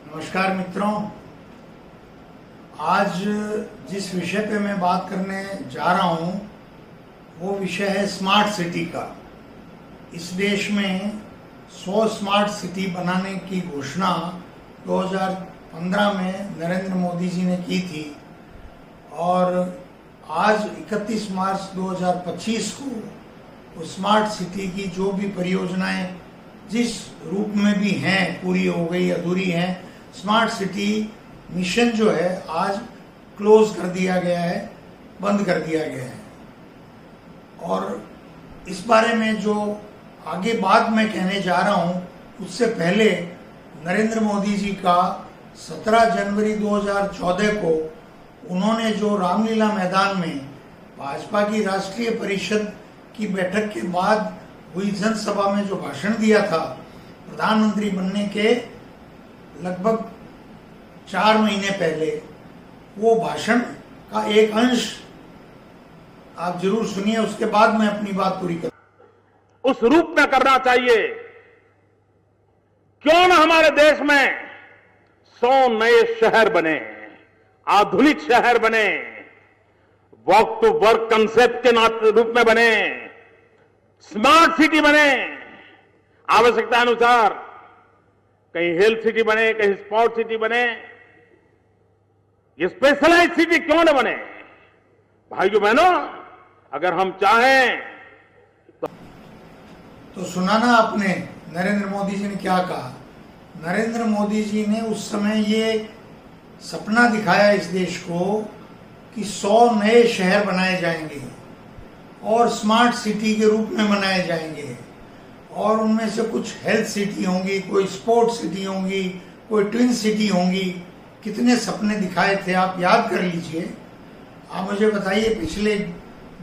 नमस्कार मित्रों, आज जिस विषय पे मैं बात करने जा रहा हूँ वो विषय है स्मार्ट सिटी का। इस देश में 100 स्मार्ट सिटी बनाने की घोषणा 2015 में नरेंद्र मोदी जी ने की थी और आज 31 मार्च 2025 को स्मार्ट सिटी की जो भी परियोजनाएं जिस रूप में भी हैं, पूरी हो गई अधूरी हैं, स्मार्ट सिटी मिशन जो है आज क्लोज कर दिया गया है, बंद कर दिया गया है। और इस बारे में जो आगे बात मैं कहने जा रहा हूं, उससे पहले नरेंद्र मोदी जी का 17 जनवरी 2014 को उन्होंने जो रामलीला मैदान में भाजपा की राष्ट्रीय परिषद की बैठक के बाद हुई जनसभा में जो भाषण दिया था, प्रधानमंत्री बनने के लगभग 4 महीने पहले, वो भाषण का एक अंश आप जरूर सुनिए, उसके बाद मैं अपनी बात पूरी करूं। उस रूप में करना चाहिए। क्यों न हमारे देश में 100 नए शहर बने, आधुनिक शहर बने, वॉक टू वर्क कंसेप्ट के रूप में बने, स्मार्ट सिटी बने, आवश्यकता अनुसार कहीं हेल्थ सिटी बने, कहीं स्पोर्ट सिटी बने, ये स्पेशलाइज सिटी क्यों न बने। भाइयों बहनों, अगर हम चाहें तो सुना ना आपने नरेंद्र मोदी जी ने क्या कहा। नरेंद्र मोदी जी ने उस समय ये सपना दिखाया इस देश को कि 100 नए शहर बनाए जाएंगे और स्मार्ट सिटी के रूप में बनाए जाएंगे और उनमें से कुछ हेल्थ सिटी होंगी, कोई स्पोर्ट सिटी होंगी, कोई ट्विन सिटी होंगी। कितने सपने दिखाए थे आप याद कर लीजिए। आप मुझे बताइए, पिछले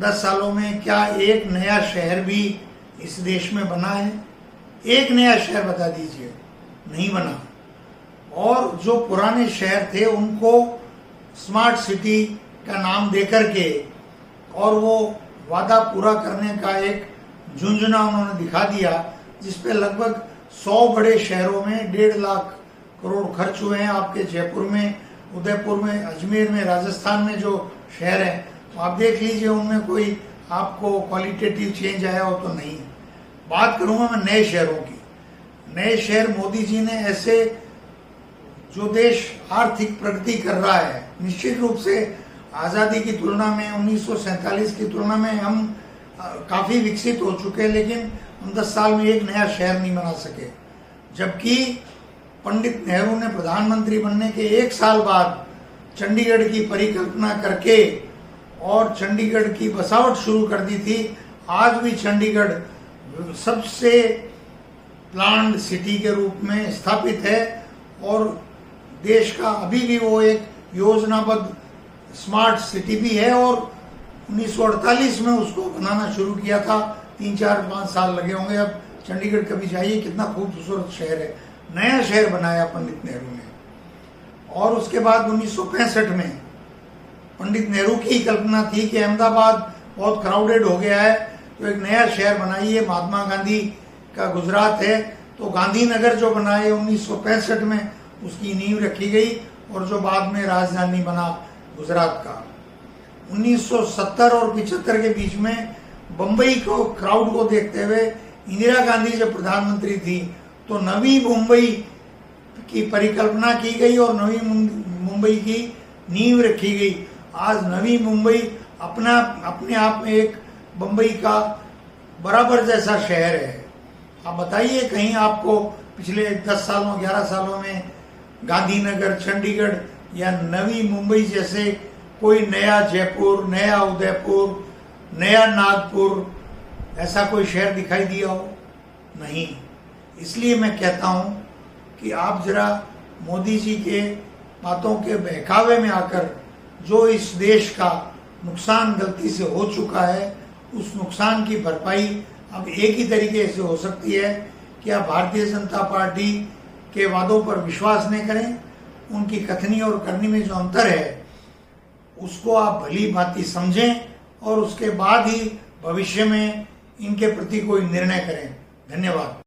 10 सालों में क्या एक नया शहर भी इस देश में बना है? एक नया शहर बता दीजिए, नहीं बना। और जो पुराने शहर थे उनको स्मार्ट सिटी का नाम देकर के और वो वादा पूरा करने का एक झुंझुना उन्होंने दिखा दिया, जिसपे लगभग 100 बड़े शहरों में 1.5 लाख करोड़ खर्च हुए हैं। आपके जयपुर में, उदयपुर में, अजमेर में, राजस्थान में जो शहर है, तो आप देख लीजिए उनमें कोई आपको क्वालिटेटिव चेंज आया हो तो नहीं। बात करूंगा मैं नए शहरों की। नए शहर मोदी जी ने ऐसे, जो देश आर्थिक प्रगति कर रहा है, निश्चित रूप से आज़ादी की तुलना में, 1947 की तुलना में हम काफ़ी विकसित हो चुके हैं, लेकिन हम 10 साल में एक नया शहर नहीं बना सके। जबकि पंडित नेहरू ने प्रधानमंत्री बनने के 1 साल बाद चंडीगढ़ की परिकल्पना करके और चंडीगढ़ की बसावट शुरू कर दी थी। आज भी चंडीगढ़ सबसे प्लान्ड सिटी के रूप में स्थापित है और देश का अभी भी वो एक योजनाबद्ध स्मार्ट सिटी भी है और 1948 में उसको बनाना शुरू किया था। 3, 4, 5 साल लगे होंगे। अब चंडीगढ़ कभी जाइए, कितना खूबसूरत शहर है। नया शहर बनाया पंडित नेहरू ने। और उसके बाद 1965 में पंडित नेहरू की कल्पना थी कि अहमदाबाद बहुत क्राउडेड हो गया है, तो एक नया शहर बनाइए। महात्मा गांधी का गुजरात है, तो गांधीनगर जो बनाए 1965 में, उसकी नींव रखी गई और जो बाद में राजधानी बना गुजरात का। 1970 और 75 के बीच में बम्बई को, क्राउड को देखते हुए, इंदिरा गांधी जब प्रधानमंत्री थी तो नवी मुंबई की परिकल्पना की गई और नवी मुंबई की नींव रखी गई। आज नवी मुंबई अपने आप में एक बम्बई का बराबर जैसा शहर है। आप बताइए, कहीं आपको पिछले 10 सालों, 11 सालों में गांधीनगर, चंडीगढ़ या नवी मुंबई जैसे कोई नया जयपुर, नया उदयपुर, नया नागपुर, ऐसा कोई शहर दिखाई दिया हो? नहीं। इसलिए मैं कहता हूं कि आप जरा मोदी जी के बातों के बहकावे में आकर जो इस देश का नुकसान गलती से हो चुका है, उस नुकसान की भरपाई अब एक ही तरीके से हो सकती है कि आप भारतीय जनता पार्टी के वादों पर विश्वास नहीं करें। उनकी कथनी और करनी में जो अंतर है उसको आप भली भांति समझें और उसके बाद ही भविष्य में इनके प्रति कोई निर्णय करें। धन्यवाद।